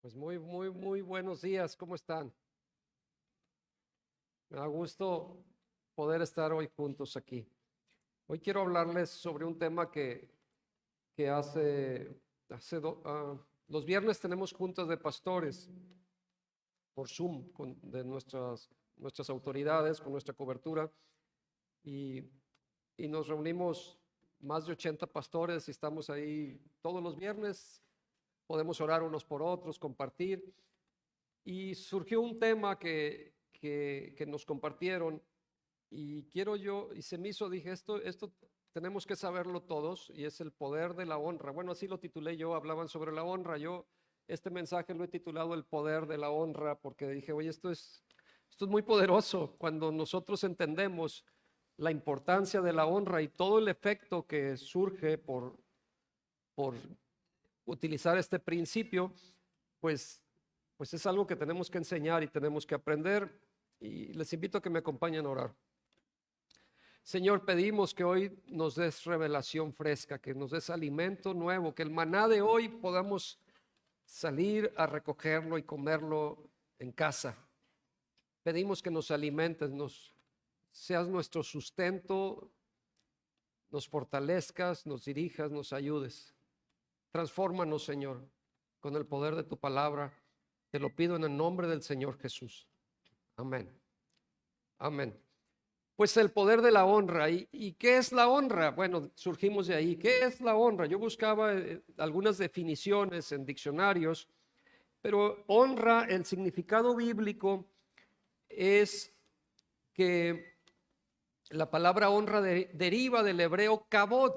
Pues muy buenos días, ¿cómo están? Me da gusto poder estar hoy juntos aquí. Hoy quiero hablarles sobre un tema que los viernes tenemos juntas de pastores por Zoom de nuestras autoridades, con nuestra cobertura, y, y nos reunimos más de 80 pastores y estamos ahí todos los viernes. Podemos orar unos por otros, compartir. Y surgió un tema que nos compartieron y se me hizo, dije, esto tenemos que saberlo todos y es el poder de la honra. Bueno, así lo titulé yo, hablaban sobre la honra. Yo este mensaje lo he titulado El poder de la honra porque dije, oye, esto es muy poderoso cuando nosotros entendemos la importancia de la honra y todo el efecto que surge por utilizar este principio, pues pues es algo que tenemos que enseñar y tenemos que aprender. Y les invito a que me acompañen a orar. Señor, pedimos que hoy nos des revelación fresca, que nos des alimento nuevo, que el maná de hoy podamos salir a recogerlo y comerlo en casa. Pedimos que nos alimentes, seas nuestro sustento, nos fortalezcas, nos dirijas, nos ayudes. Transfórmanos, Señor, con el poder de tu palabra. Te lo pido en el nombre del Señor Jesús. Amén. Amén. Pues el poder de la honra. ¿Y qué es la honra? Bueno, surgimos de ahí. ¿Qué es la honra? Yo buscaba algunas definiciones en diccionarios, pero honra, el significado bíblico es que la palabra honra deriva del hebreo kabod,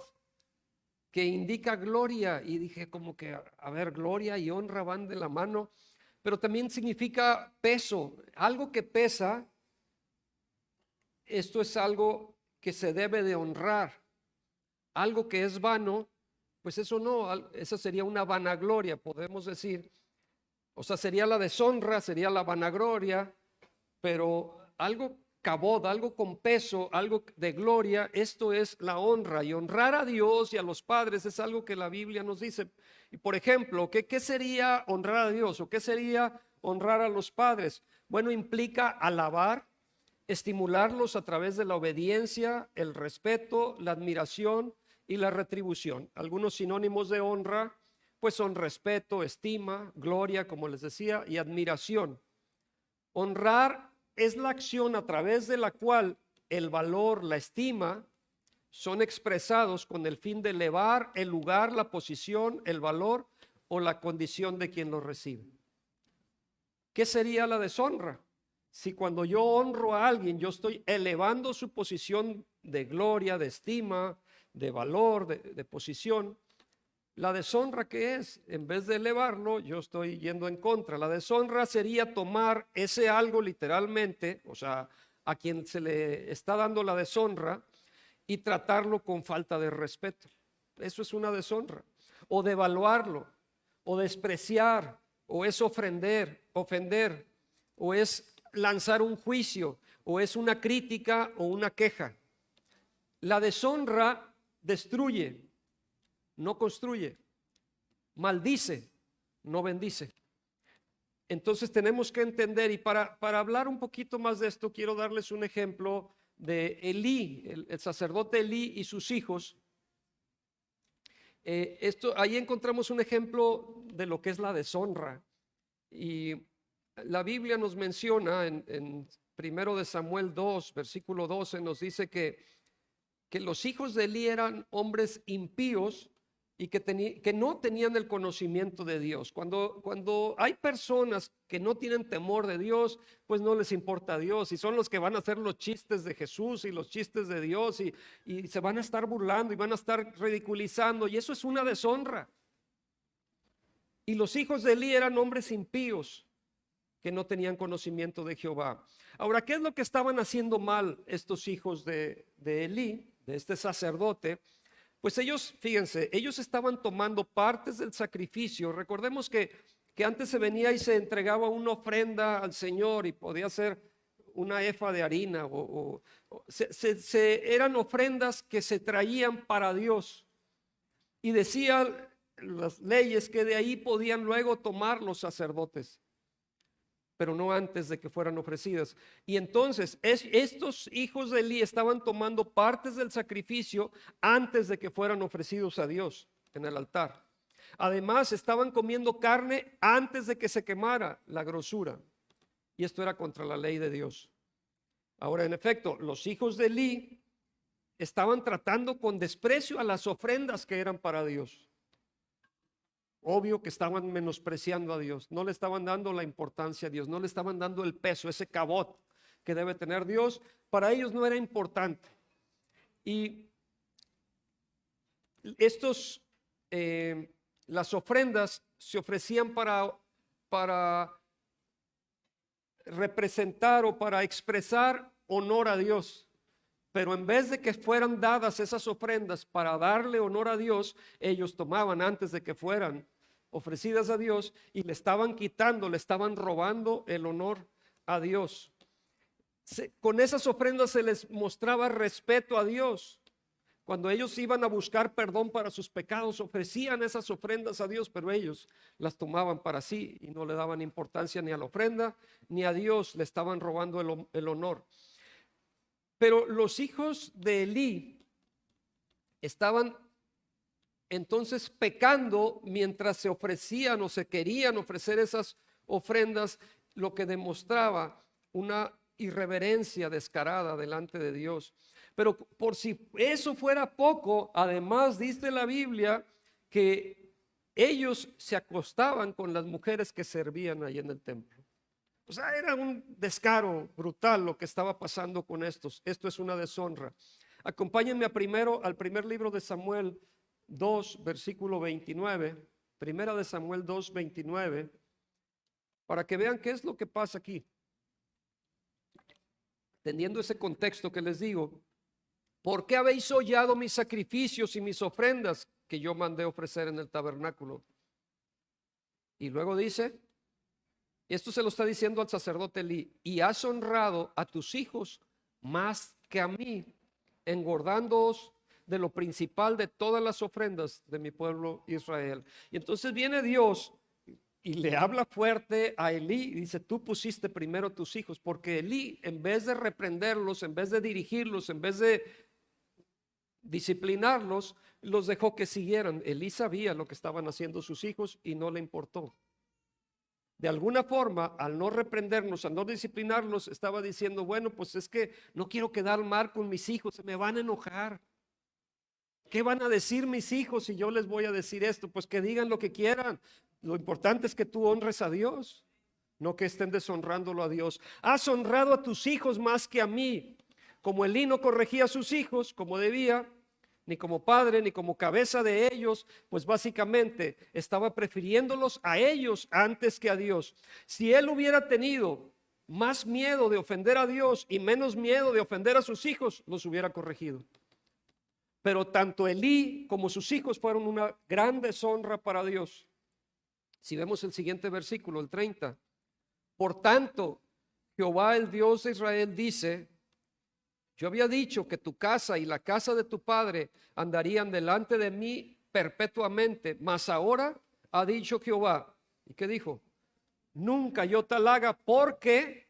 que indica gloria. Y dije como que, a ver, gloria y honra van de la mano, pero también significa peso, algo que pesa. Esto es algo que se debe de honrar. Algo que es vano, pues eso no, esa sería una vanagloria, podemos decir. O sea, sería la deshonra, sería la vanagloria, pero algo cabod, algo con peso, algo de gloria, esto es la honra. Y honrar a Dios y a los padres es algo que la Biblia nos dice. Y por ejemplo, ¿qué sería honrar a Dios o qué sería honrar a los padres? Bueno, implica alabar, estimularlos a través de la obediencia, el respeto, la admiración y la retribución. Algunos sinónimos de honra pues son respeto, estima, gloria, como les decía, y admiración. Honrar es la acción a través de la cual el valor, la estima son expresados con el fin de elevar el lugar, la posición, el valor o la condición de quien lo recibe. ¿Qué sería la deshonra? Si cuando yo honro a alguien, yo estoy elevando su posición de gloria, de estima, de valor, de posición. La deshonra, ¿qué es? En vez de elevarlo, yo estoy yendo en contra. La deshonra sería tomar ese algo literalmente, o sea, a quien se le está dando la deshonra, y tratarlo con falta de respeto. Eso es una deshonra. O devaluarlo, o despreciar, o es ofender, o es lanzar un juicio, o es una crítica o una queja. La deshonra destruye, no construye, maldice, no bendice. Entonces tenemos que entender, y para hablar un poquito más de esto, quiero darles un ejemplo de Elí, el sacerdote Elí y sus hijos. Ahí encontramos un ejemplo de lo que es la deshonra. Y la Biblia nos menciona en 1 de Samuel 2, versículo 12, nos dice que los hijos de Elí eran hombres impíos y que no tenían el conocimiento de Dios. Cuando hay personas que no tienen temor de Dios, pues no les importa Dios, y son los que van a hacer los chistes de Jesús y los chistes de Dios, y se van a estar burlando y van a estar ridiculizando, y eso es una deshonra. Y los hijos de Elí eran hombres impíos que no tenían conocimiento de Jehová. Ahora, ¿qué es lo que estaban haciendo mal estos hijos de Elí, de este sacerdote? Pues ellos, fíjense, ellos estaban tomando partes del sacrificio. Recordemos que antes se venía y se entregaba una ofrenda al Señor y podía ser una efa de harina eran ofrendas que se traían para Dios. Y decía las leyes que de ahí podían luego tomar los sacerdotes, pero no antes de que fueran ofrecidas. Y entonces estos hijos de Elí estaban tomando partes del sacrificio antes de que fueran ofrecidos a Dios en el altar. Además, estaban comiendo carne antes de que se quemara la grosura. Y esto era contra la ley de Dios. Ahora, en efecto, los hijos de Elí estaban tratando con desprecio a las ofrendas que eran para Dios. Obvio que estaban menospreciando a Dios, no le estaban dando la importancia a Dios, no le estaban dando el peso, ese cabot que debe tener Dios. Para ellos no era importante. Y las ofrendas se ofrecían para representar o para expresar honor a Dios. Pero en vez de que fueran dadas esas ofrendas para darle honor a Dios, ellos tomaban antes de que fueran ofrecidas a Dios y le estaban quitando, le estaban robando el honor a Dios. Con esas ofrendas se les mostraba respeto a Dios. Cuando ellos iban a buscar perdón para sus pecados, ofrecían esas ofrendas a Dios, pero ellos las tomaban para sí y no le daban importancia ni a la ofrenda ni a Dios, le estaban robando el honor. Pero los hijos de Elí estaban entonces pecando mientras se ofrecían o se querían ofrecer esas ofrendas, lo que demostraba una irreverencia descarada delante de Dios. Pero por si eso fuera poco, además dice la Biblia que ellos se acostaban con las mujeres que servían ahí en el templo. O sea, era un descaro brutal lo que estaba pasando con estos. Esto es una deshonra. Acompáñenme al primer libro de Samuel 2, versículo 29. Primera de Samuel 2, 29. Para que vean qué es lo que pasa aquí. Teniendo ese contexto que les digo, ¿por qué habéis hollado mis sacrificios y mis ofrendas que yo mandé ofrecer en el tabernáculo? Y luego dice, esto se lo está diciendo al sacerdote Elí, y has honrado a tus hijos más que a mí, engordándoos de lo principal de todas las ofrendas de mi pueblo Israel. Y entonces viene Dios y le habla fuerte a Elí y dice, tú pusiste primero tus hijos, porque Elí, en vez de reprenderlos, en vez de dirigirlos, en vez de disciplinarlos, los dejó que siguieran. Elí sabía lo que estaban haciendo sus hijos y no le importó. De alguna forma, al no reprendernos, al no disciplinarlos, estaba diciendo, bueno, pues es que no quiero quedar mal con mis hijos, se me van a enojar. ¿Qué van a decir mis hijos si yo les voy a decir esto? Pues que digan lo que quieran. Lo importante es que tú honres a Dios, no que estén deshonrándolo a Dios. Has honrado a tus hijos más que a mí. Como Elí no corregía a sus hijos como debía, ni como padre, ni como cabeza de ellos, pues básicamente estaba prefiriéndolos a ellos antes que a Dios. Si él hubiera tenido más miedo de ofender a Dios y menos miedo de ofender a sus hijos, los hubiera corregido. Pero tanto Elí como sus hijos fueron una gran deshonra para Dios. Si vemos el siguiente versículo, el 30. Por tanto, Jehová el Dios de Israel dice, yo había dicho que tu casa y la casa de tu padre andarían delante de mí perpetuamente, mas ahora ha dicho Jehová. ¿Y qué dijo? Nunca yo tal haga, porque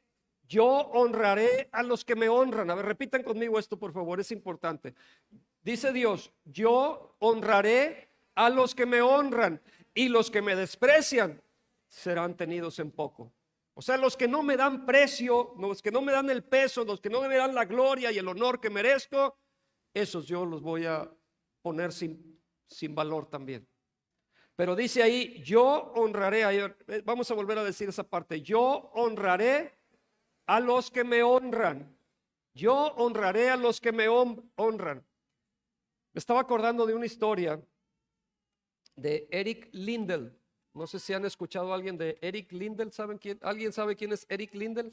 yo honraré a los que me honran. A ver, repitan conmigo esto, por favor, es importante. Dice Dios, yo honraré a los que me honran y los que me desprecian serán tenidos en poco. O sea, los que no me dan precio, los que no me dan el peso, los que no me dan la gloria y el honor que merezco, esos yo los voy a poner sin valor también. Pero dice ahí, yo honraré, vamos a volver a decir esa parte, yo honraré a los que me honran. Yo honraré a los que me honran. Me estaba acordando de una historia de Eric Lindell. No sé si han escuchado a alguien de Eric Lindell. ¿Saben quién? ¿Alguien sabe quién es Eric Lindell?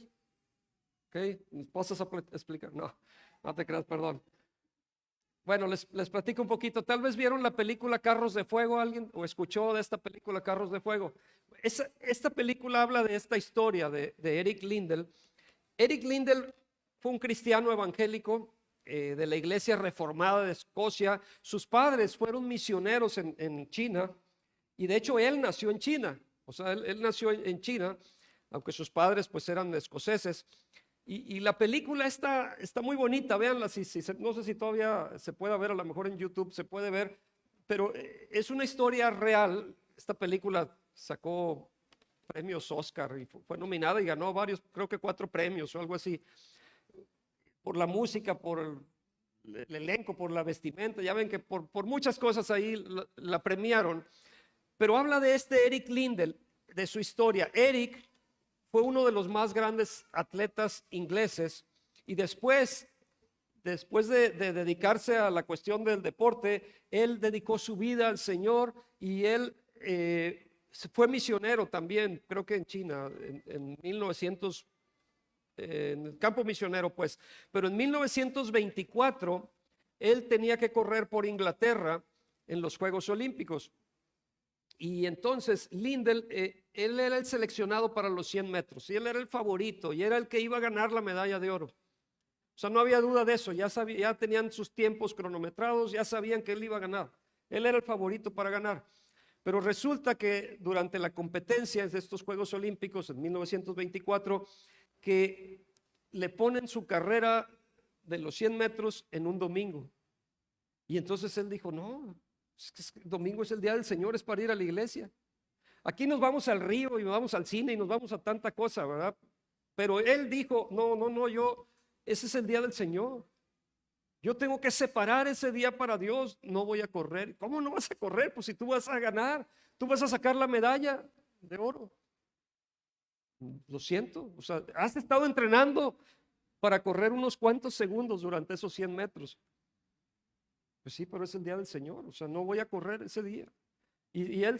¿Ok? ¿Me puedes explicar? No, no te creas, perdón. Bueno, les platico un poquito. Tal vez vieron la película Carros de Fuego, alguien, o escuchó de esta película Carros de Fuego. Esta película habla de esta historia de Eric Lindell. Eric Lindell fue un cristiano evangélico de la iglesia reformada de Escocia. Sus padres fueron misioneros en China. Y de hecho él nació en China, o sea, él nació en China, aunque sus padres pues eran escoceses. Y la película está muy bonita, véanla, no sé si todavía se puede ver, a lo mejor en YouTube se puede ver, pero es una historia real. Esta película sacó premios Oscar y fue nominada y ganó varios, creo que 4 premios o algo así, por la música, por el elenco, por la vestimenta. Ya ven que por muchas cosas ahí la premiaron, pero habla de este Eric Liddell, de su historia. Eric fue uno de los más grandes atletas ingleses y después de dedicarse a la cuestión del deporte, él dedicó su vida al Señor y él fue misionero también, creo que en China, en 1900, en el campo misionero pues, pero en 1924 él tenía que correr por Inglaterra en los Juegos Olímpicos. Y entonces Liddell, él era el seleccionado para los 100 metros y él era el favorito y era el que iba a ganar la medalla de oro. O sea, no había duda de eso, ya tenían sus tiempos cronometrados, ya sabían que él iba a ganar. Él era el favorito para ganar. Pero resulta que durante la competencia de estos Juegos Olímpicos en 1924, que le ponen su carrera de los 100 metros en un domingo. Y entonces él dijo, no, es que domingo es el día del Señor, es para ir a la iglesia. Aquí nos vamos al río y nos vamos al cine y nos vamos a tanta cosa, ¿verdad? Pero él dijo, no, ese es el día del Señor. Yo tengo que separar ese día para Dios, no voy a correr. ¿Cómo no vas a correr? Pues si tú vas a ganar, tú vas a sacar la medalla de oro. Lo siento, o sea, has estado entrenando para correr unos cuantos segundos durante esos 100 metros. Pues sí, pero es el día del Señor, o sea, no voy a correr ese día. Y él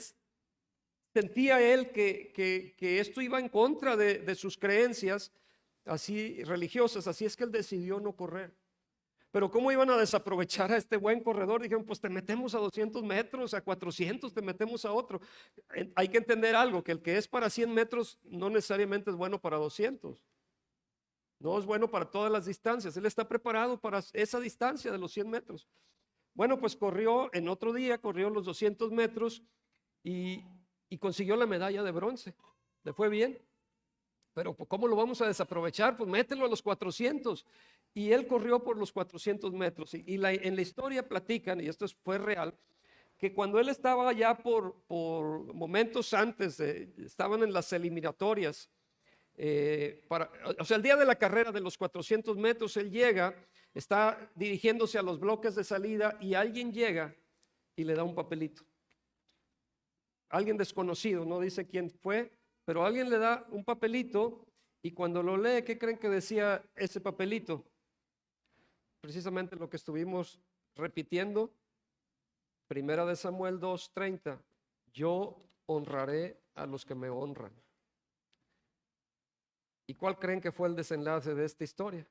sentía que esto iba en contra de sus creencias así religiosas, así es que él decidió no correr. Pero ¿cómo iban a desaprovechar a este buen corredor? Dijeron, pues te metemos a 200 metros, a 400, te metemos a otro. Hay que entender algo, que el que es para 100 metros no necesariamente es bueno para 200. No es bueno para todas las distancias. Él está preparado para esa distancia de los 100 metros. Bueno, pues corrió en otro día, corrió los 200 metros y consiguió la medalla de bronce. Le fue bien. Pero ¿cómo lo vamos a desaprovechar? Pues mételo a los 400. Y él corrió por los 400 metros. En la historia platican, y esto fue real, que cuando él estaba ya por momentos antes, estaban en las eliminatorias, o sea, el día de la carrera de los 400 metros, él llega, está dirigiéndose a los bloques de salida y alguien llega y le da un papelito. Alguien desconocido, no dice quién fue, pero alguien le da un papelito y cuando lo lee, ¿qué creen que decía ese papelito? Precisamente lo que estuvimos repitiendo, 1 de Samuel 2:30, yo honraré a los que me honran. ¿Y cuál creen que fue el desenlace de esta historia?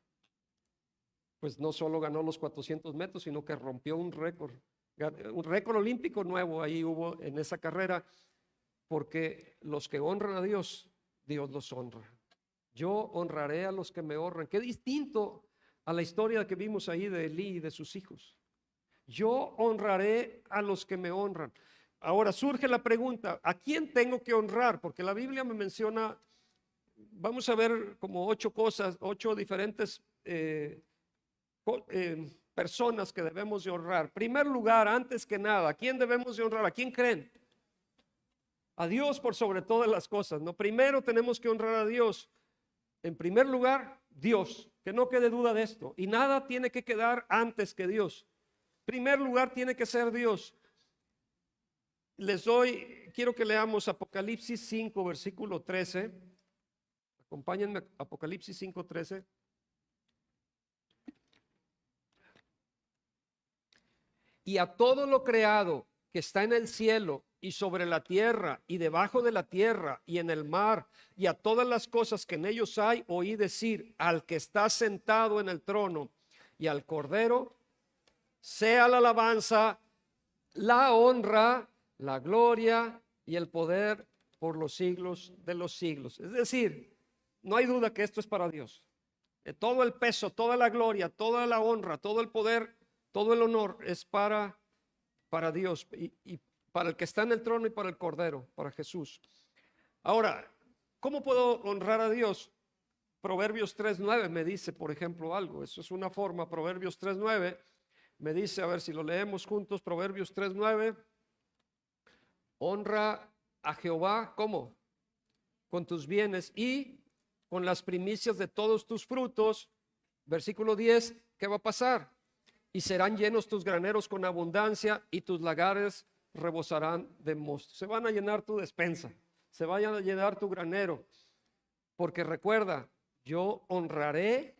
Pues no solo ganó los 400 metros, sino que rompió un récord olímpico nuevo ahí hubo en esa carrera, porque los que honran a Dios, Dios los honra. Yo honraré a los que me honran. Qué distinto a la historia que vimos ahí de Elí y de sus hijos. Yo honraré a los que me honran. Ahora surge la pregunta, ¿a quién tengo que honrar? Porque la Biblia me menciona, vamos a ver como 8 cosas, 8 diferentes personas que debemos de honrar. Primer lugar, antes que nada, ¿a quién debemos de honrar? ¿A quién creen? A Dios por sobre todas las cosas, ¿no? Primero tenemos que honrar a Dios. En primer lugar, Dios, que no quede duda de esto. Y nada tiene que quedar antes que Dios. Primer lugar tiene que ser Dios. Quiero que leamos Apocalipsis 5, versículo 13. Acompáñenme a Apocalipsis 5, 13. Y a todo lo creado que está en el cielo y sobre la tierra y debajo de la tierra y en el mar y a todas las cosas que en ellos hay, oí decir al que está sentado en el trono y al Cordero, sea la alabanza, la honra, la gloria y el poder por los siglos de los siglos. Es decir, no hay duda que esto es para Dios. Todo el peso, toda la gloria, toda la honra, todo el poder, todo el honor es para Dios. Y para el que está en el trono y para el Cordero, para Jesús. Ahora, ¿cómo puedo honrar a Dios? Proverbios 3:9 me dice, por ejemplo, algo. Eso es una forma. Proverbios 3:9 me dice, a ver si lo leemos juntos. Proverbios 3:9. Honra a Jehová, ¿cómo? Con tus bienes y con las primicias de todos tus frutos. Versículo 10, ¿qué va a pasar? Y serán llenos tus graneros con abundancia y tus lagares rebosarán de mosto. Se van a llenar tu despensa, se vayan a llenar tu granero, porque recuerda, yo honraré.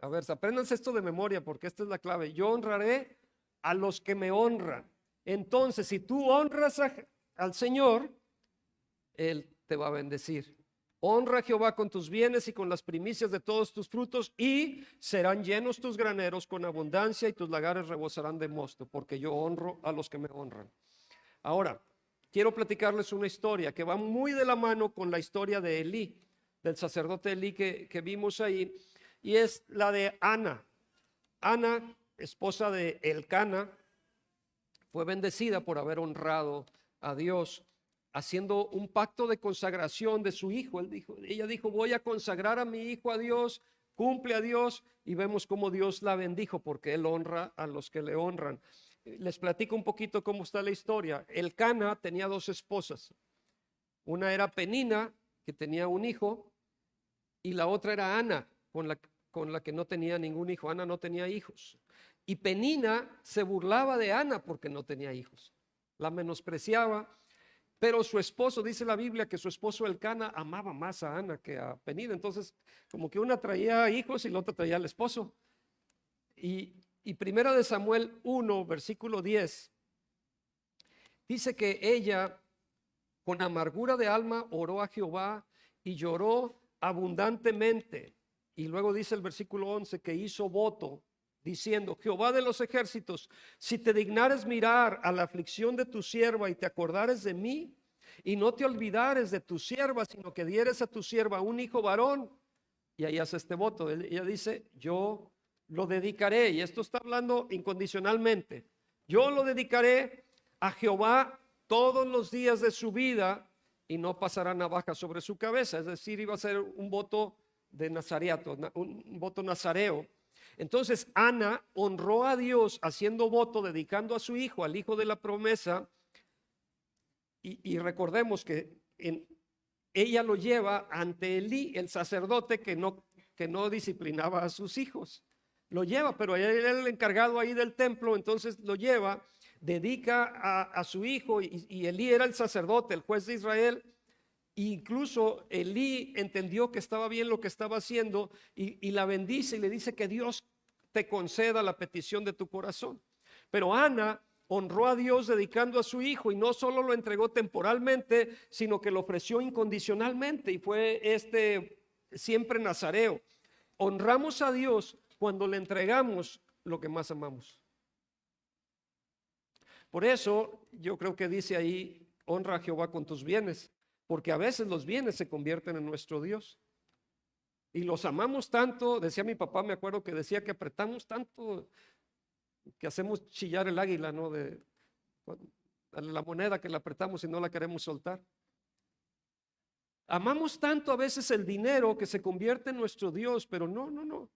A ver, apréndanse esto de memoria porque esta es la clave. Yo honraré a los que me honran. Entonces, si tú honras al Señor, Él te va a bendecir. Honra a Jehová con tus bienes y con las primicias de todos tus frutos, y serán llenos tus graneros con abundancia y tus lagares rebosarán de mosto, porque yo honro a los que me honran. Ahora, quiero platicarles una historia que va muy de la mano con la historia de Elí, del sacerdote Elí que vimos ahí, y es la de Ana. Ana, esposa de Elcana, fue bendecida por haber honrado a Dios, haciendo un pacto de consagración de su hijo. Ella dijo, voy a consagrar a mi hijo a Dios, cumple a Dios, y vemos cómo Dios la bendijo, porque Él honra a los que le honran. Les platico un poquito cómo está la historia. Elcana tenía dos esposas. Una era Penina, que tenía un hijo, y la otra era Ana, con la que no tenía ningún hijo. Ana no tenía hijos. Y Penina se burlaba de Ana porque no tenía hijos. La menospreciaba. Pero su esposo, dice la Biblia que su esposo Elcana amaba más a Ana que a Penina. Entonces, como que una traía hijos y la otra traía al esposo. Y primera de Samuel 1, versículo 10, dice que ella, con amargura de alma, oró a Jehová y lloró abundantemente. Y luego dice el versículo 11 que hizo voto, diciendo, Jehová de los ejércitos, si te dignares mirar a la aflicción de tu sierva y te acordares de mí, y no te olvidares de tu sierva, sino que dieres a tu sierva un hijo varón, y ahí hace este voto. Ella dice, yo lo dedicaré, y esto está hablando incondicionalmente, yo lo dedicaré a Jehová todos los días de su vida, y no pasará navaja sobre su cabeza. Es decir, iba a ser un voto de nazareato, un voto nazareo. Entonces Ana honró a Dios haciendo voto, dedicando a su hijo, al hijo de la promesa, y recordemos que ella lo lleva ante Elí, el sacerdote que no disciplinaba a sus hijos. Lo lleva, pero él era el encargado ahí del templo, entonces lo lleva, dedica a su hijo, y Elí era el sacerdote, el juez de Israel. Incluso Elí entendió que estaba bien lo que estaba haciendo y la bendice y le dice que Dios te conceda la petición de tu corazón. Pero Ana honró a Dios dedicando a su hijo, y no solo lo entregó temporalmente, sino que lo ofreció incondicionalmente, y fue siempre nazareo. Honramos a Dios cuando le entregamos lo que más amamos. Por eso yo creo que dice ahí, honra a Jehová con tus bienes, porque a veces los bienes se convierten en nuestro Dios. Y los amamos tanto, decía mi papá, me acuerdo que decía que apretamos tanto que hacemos chillar el águila, ¿no? De la moneda, que la apretamos y no la queremos soltar. Amamos tanto a veces el dinero que se convierte en nuestro Dios, pero no.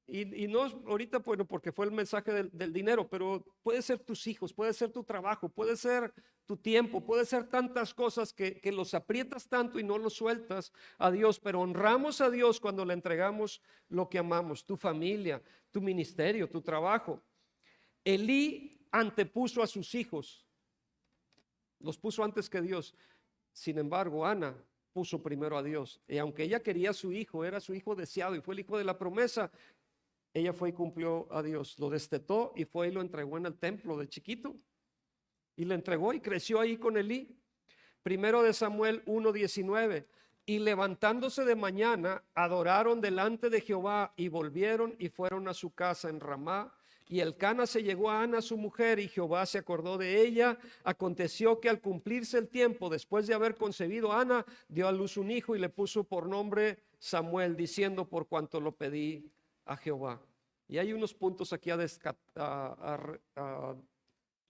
Y no ahorita, bueno, porque fue el mensaje del dinero, pero puede ser tus hijos, puede ser tu trabajo, puede ser tu tiempo, puede ser tantas cosas que los aprietas tanto y no los sueltas a Dios. Pero honramos a Dios cuando le entregamos lo que amamos, tu familia, tu ministerio, tu trabajo. Elí antepuso a sus hijos, los puso antes que Dios. Sin embargo, Ana puso primero a Dios, y aunque ella quería a su hijo, era su hijo deseado y fue el hijo de la promesa, ella fue y cumplió a Dios, lo destetó y fue y lo entregó en el templo de chiquito, y le entregó y creció ahí con Elí. Primero de Samuel 1:19, y levantándose de mañana adoraron delante de Jehová y volvieron y fueron a su casa en Ramá. Y Elcana se llegó a Ana su mujer, y Jehová se acordó de ella. Aconteció que al cumplirse el tiempo, después de haber concebido Ana, dio a luz un hijo y le puso por nombre Samuel, diciendo, por cuanto lo pedí a Jehová. Y hay unos puntos aquí a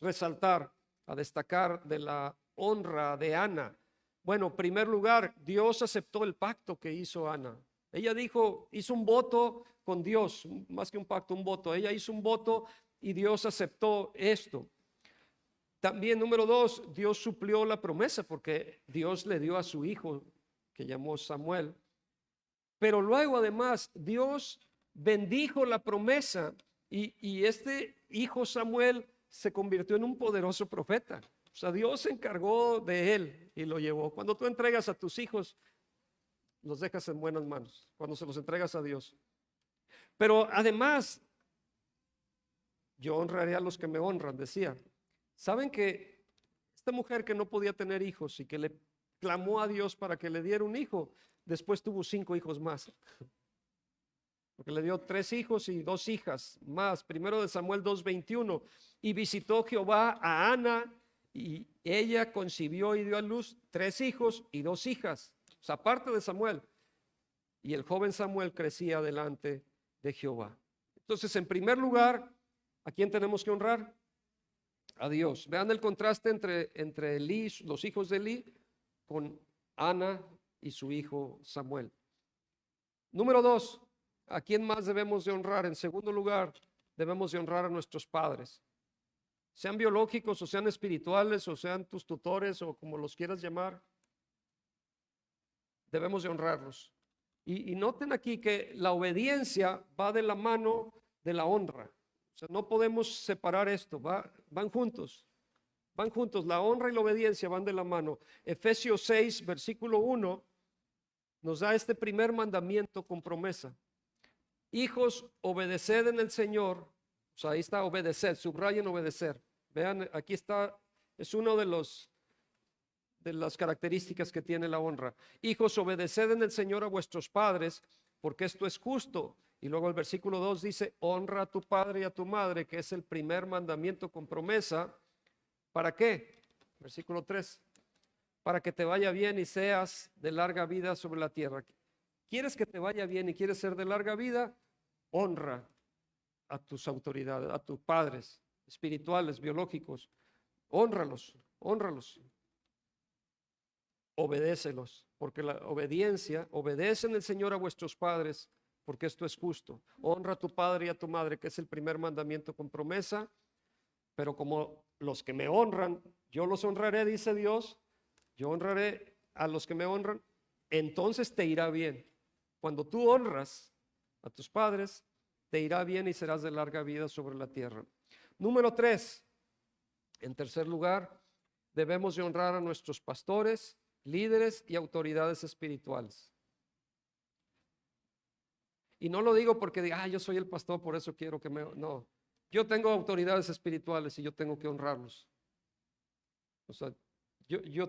resaltar. a destacar de la honra de Ana. Bueno, en primer lugar, Dios aceptó el pacto que hizo Ana. Ella hizo un voto con Dios, más que un pacto, un voto. Ella hizo un voto y Dios aceptó esto. También, número dos, Dios suplió la promesa porque Dios le dio a su hijo, que llamó Samuel. Pero luego, además, Dios bendijo la promesa y este hijo Samuel se convirtió en un poderoso profeta. O sea, Dios se encargó de él y lo llevó. Cuando tú entregas a tus hijos, los dejas en buenas manos, cuando se los entregas a Dios. Pero además, yo honraré a los que me honran, decía. ¿Saben que esta mujer que no podía tener hijos y que le clamó a Dios para que le diera un hijo, después tuvo 5 hijos más? Porque le dio 3 hijos y 2 hijas más. Primero de Samuel 2:21. Y visitó Jehová a Ana y ella concibió y dio a luz 3 hijos y 2 hijas. O sea, aparte de Samuel. Y el joven Samuel crecía delante de Jehová. Entonces, en primer lugar, ¿a quién tenemos que honrar? A Dios. Vean el contraste entre Elí, los hijos de Elí, con Ana y su hijo Samuel. Número 2, ¿a quién más debemos de honrar? En segundo lugar, debemos de honrar a nuestros padres. Sean biológicos o sean espirituales o sean tus tutores o como los quieras llamar, debemos de honrarlos. Y noten aquí que la obediencia va de la mano de la honra. O sea, no podemos separar esto, van juntos. Van juntos, la honra y la obediencia van de la mano. Efesios 6, versículo 1, nos da este primer mandamiento con promesa. Hijos, obedeced en el Señor. O sea, ahí está obedecer, subrayen obedecer. Vean, aquí está, es uno de las características que tiene la honra. Hijos, obedeced en el Señor a vuestros padres, porque esto es justo. Y luego el versículo 2 dice, honra a tu padre y a tu madre, que es el primer mandamiento con promesa. ¿Para qué? Versículo 3, para que te vaya bien y seas de larga vida sobre la tierra. ¿Quieres que te vaya bien y quieres ser de larga vida? Honra a tus autoridades, a tus padres espirituales, biológicos. Honralos, honralos. Obedécelos, porque la obediencia, obedecen el Señor a vuestros padres, porque esto es justo. Honra a tu padre y a tu madre, que es el primer mandamiento con promesa. Pero como los que me honran, yo los honraré, dice Dios, yo honraré a los que me honran, entonces te irá bien. Cuando tú honras a tus padres, te irá bien y serás de larga vida sobre la tierra. Número 3, en tercer lugar, debemos de honrar a nuestros pastores, líderes y autoridades espirituales. Y no lo digo porque diga, yo soy el pastor, por eso quiero que me... No, yo tengo autoridades espirituales y yo tengo que honrarlos. O sea, yo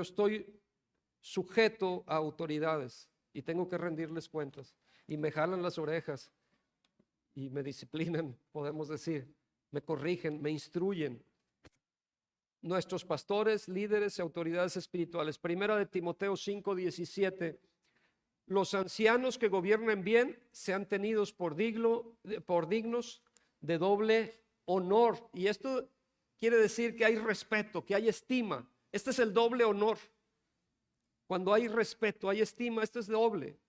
estoy sujeto a autoridades y tengo que rendirles cuentas. Y me jalan las orejas y me disciplinan, podemos decir, me corrigen, me instruyen. Nuestros pastores, líderes y autoridades espirituales. Primera de Timoteo 5:17. Los ancianos que gobiernen bien sean tenidos por dignos de doble honor. Y esto quiere decir que hay respeto, que hay estima. Este es el doble honor. Cuando hay respeto, hay estima, este es doble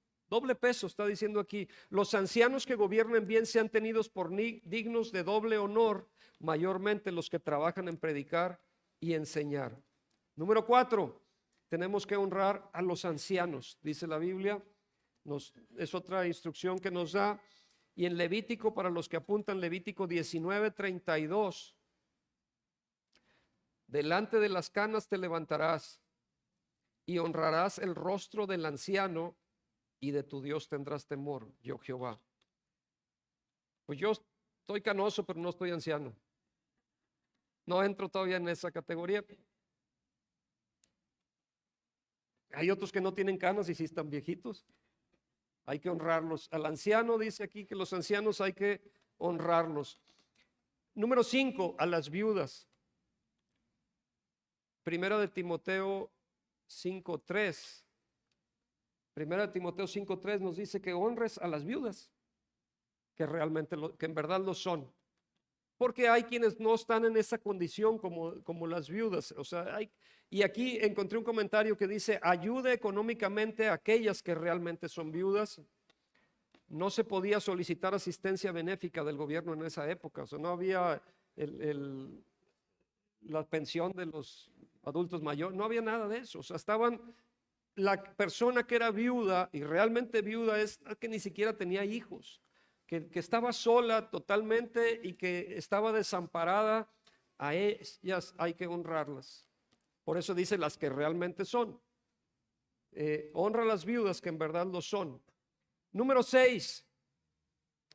peso, está diciendo aquí. Los ancianos que gobiernen bien sean tenidos por dignos de doble honor, mayormente los que trabajan en predicar y enseñar. Número 4, tenemos que honrar a los ancianos, dice la Biblia. Es otra instrucción que nos da. Y en Levítico, para los que apuntan, Levítico 19:32, delante de las canas te levantarás y honrarás el rostro del anciano y de tu Dios tendrás temor, yo Jehová. Pues yo estoy canoso, pero no estoy anciano. No entro todavía en esa categoría. Hay otros que no tienen canas y sí están viejitos. Hay que honrarlos. Al anciano dice aquí que los ancianos hay que honrarlos. Número 5, a las viudas. Primera de Timoteo 5:3. Primera de Timoteo 5:3 nos dice que honres a las viudas, que realmente, que en verdad lo son. porque hay quienes no están en esa condición como las viudas. O sea, y aquí encontré un comentario que dice, ayude económicamente a aquellas que realmente son viudas. No se podía solicitar asistencia benéfica del gobierno en esa época, o sea, no había la pensión de los adultos mayores, no había nada de eso. O sea, la persona que era viuda, y realmente viuda es que ni siquiera tenía hijos, que estaba sola totalmente y que estaba desamparada. A ellas hay que honrarlas. Por eso dice las que realmente son. Honra a las viudas que en verdad lo son. Número 6,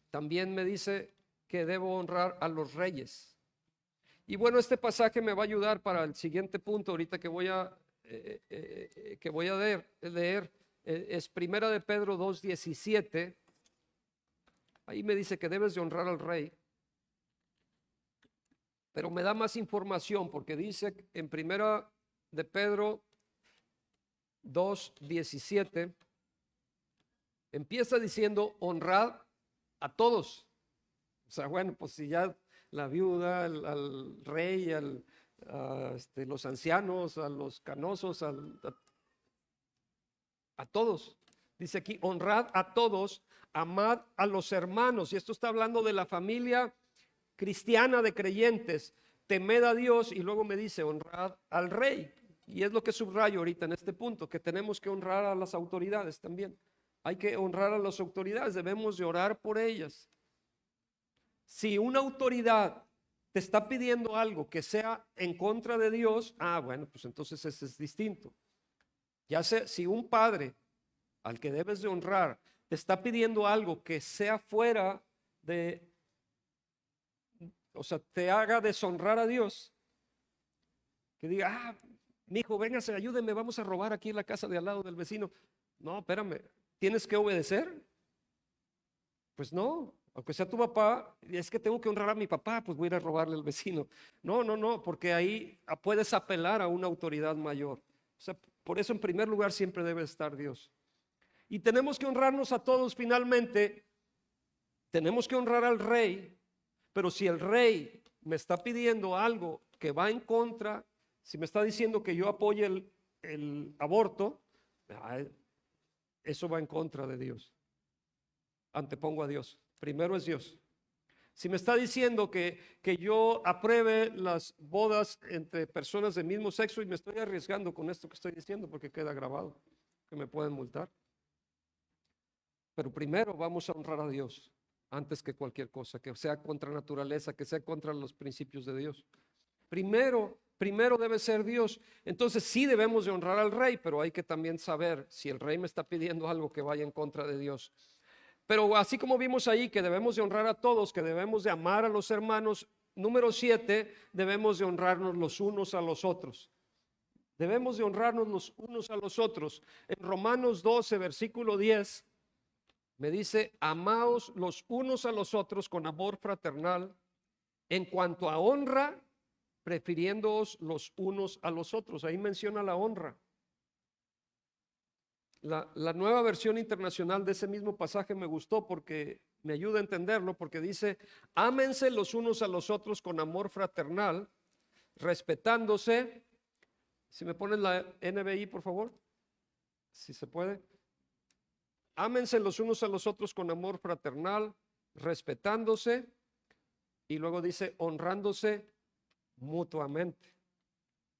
también me dice que debo honrar a los reyes. Y bueno, este pasaje me va a ayudar para el siguiente punto, ahorita que voy a leer, es Primera de Pedro 2:17. Ahí me dice que debes de honrar al rey, pero me da más información porque dice en Primera de Pedro 2:17, empieza diciendo honrad a todos. O sea, bueno, pues si ya la viuda, al rey, los ancianos, a los canosos, a todos. Dice aquí, honrad a todos, amad a los hermanos. Y esto está hablando de la familia cristiana de creyentes. Temed a Dios, y luego me dice, honrad al rey. Y es lo que subrayo ahorita en este punto, que tenemos que honrar a las autoridades también. Hay que honrar a las autoridades, debemos de orar por ellas. Si una autoridad te está pidiendo algo que sea en contra de Dios, bueno, pues entonces ese es distinto. Ya sé, si un padre al que debes de honrar te está pidiendo algo que sea fuera de, o sea, te haga deshonrar a Dios, que diga, mi hijo, véngase, ayúdeme, vamos a robar aquí en la casa de al lado del vecino. No, espérame, ¿tienes que obedecer? Pues no, aunque sea tu papá, es que tengo que honrar a mi papá, pues voy a ir a robarle al vecino. No, porque ahí puedes apelar a una autoridad mayor. O sea, por eso en primer lugar siempre debe estar Dios. Y tenemos que honrarnos a todos finalmente. Tenemos que honrar al rey, pero si el rey me está pidiendo algo que va en contra, si me está diciendo que yo apoye el aborto, eso va en contra de Dios. Antepongo a Dios. Primero es Dios. Si me está diciendo que yo apruebe las bodas entre personas del mismo sexo, y me estoy arriesgando con esto que estoy diciendo porque queda grabado, que me pueden multar. Pero primero vamos a honrar a Dios antes que cualquier cosa, que sea contra naturaleza, que sea contra los principios de Dios. Primero debe ser Dios. Entonces sí debemos de honrar al rey, pero hay que también saber si el rey me está pidiendo algo que vaya en contra de Dios. Pero así como vimos ahí que debemos de honrar a todos, que debemos de amar a los hermanos, número 7, debemos de honrarnos los unos a los otros. Debemos de honrarnos los unos a los otros. En Romanos 12, versículo 10, me dice, amaos los unos a los otros con amor fraternal, en cuanto a honra, prefiriéndoos los unos a los otros. Ahí menciona la honra. La nueva versión internacional de ese mismo pasaje me gustó porque me ayuda a entenderlo, porque dice, ámense los unos a los otros con amor fraternal, respetándose. Si me ponen la NBI, por favor, si se puede. Ámense los unos a los otros con amor fraternal, respetándose, y luego dice, honrándose mutuamente.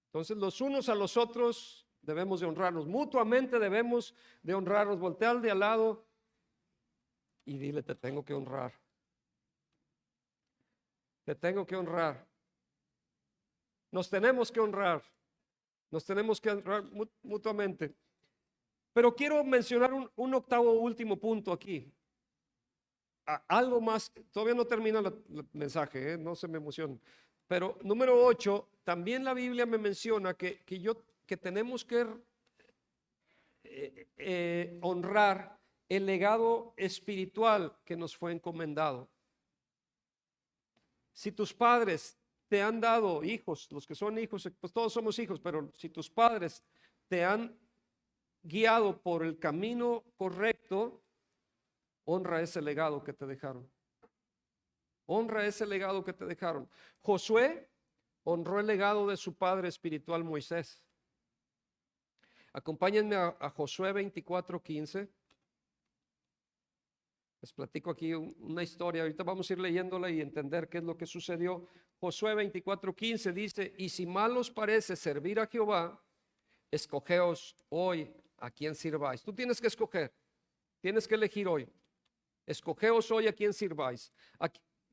Entonces, los unos a los otros debemos de honrarnos, mutuamente debemos de honrarnos. Voltea al de al lado y dile, te tengo que honrar. Te tengo que honrar. Nos tenemos que honrar. Nos tenemos que honrar mutuamente. Pero quiero mencionar un octavo último punto aquí. Algo más, todavía no termina el mensaje, no se me emocionen. Pero número 8, también la Biblia me menciona que tenemos que honrar el legado espiritual que nos fue encomendado. Si tus padres te han dado hijos, los que son hijos, pues todos somos hijos, pero si tus padres te han guiado por el camino correcto, honra ese legado que te dejaron. Honra ese legado que te dejaron. Josué honró el legado de su padre espiritual Moisés. Acompáñenme a Josué 24:15. Les platico aquí una historia. Ahorita vamos a ir leyéndola y entender qué es lo que sucedió. Josué 24:15 dice: y si mal os parece servir a Jehová, escogeos hoy a quién sirváis. Tú tienes que escoger, tienes que elegir hoy. Escogeos hoy a quién sirváis.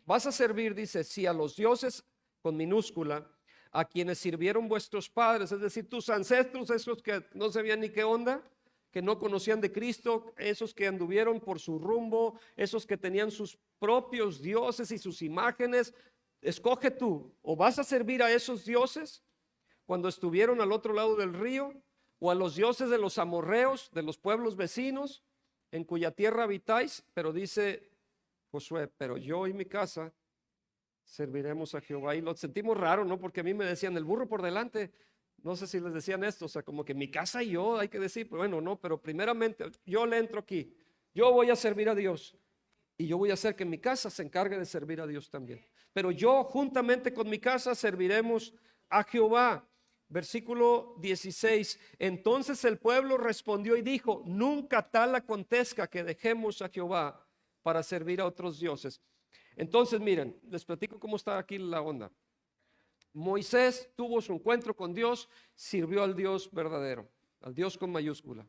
Vas a servir, dice, si a los dioses, con minúscula, a quienes sirvieron vuestros padres, es decir, tus ancestros, esos que no sabían ni qué onda, que no conocían de Cristo, esos que anduvieron por su rumbo, esos que tenían sus propios dioses y sus imágenes. Escoge tú, o vas a servir a esos dioses cuando estuvieron al otro lado del río, o a los dioses de los amorreos, de los pueblos vecinos, en cuya tierra habitáis. Pero dice Josué: pero yo y mi casa serviremos a Jehová. Y lo sentimos raro, ¿no? Porque a mí me decían el burro por delante. No sé si les decían esto, o sea, como que mi casa y yo, hay que decir, pero bueno, no, pero primeramente yo le entro aquí. Yo voy a servir a Dios y yo voy a hacer que mi casa se encargue de servir a Dios también. Pero yo juntamente con mi casa serviremos a Jehová. Versículo 16. Entonces el pueblo respondió y dijo: nunca tal acontezca que dejemos a Jehová para servir a otros dioses. Entonces miren, les platico cómo está aquí la onda. Moisés tuvo su encuentro con Dios, sirvió al Dios verdadero, al Dios con mayúscula.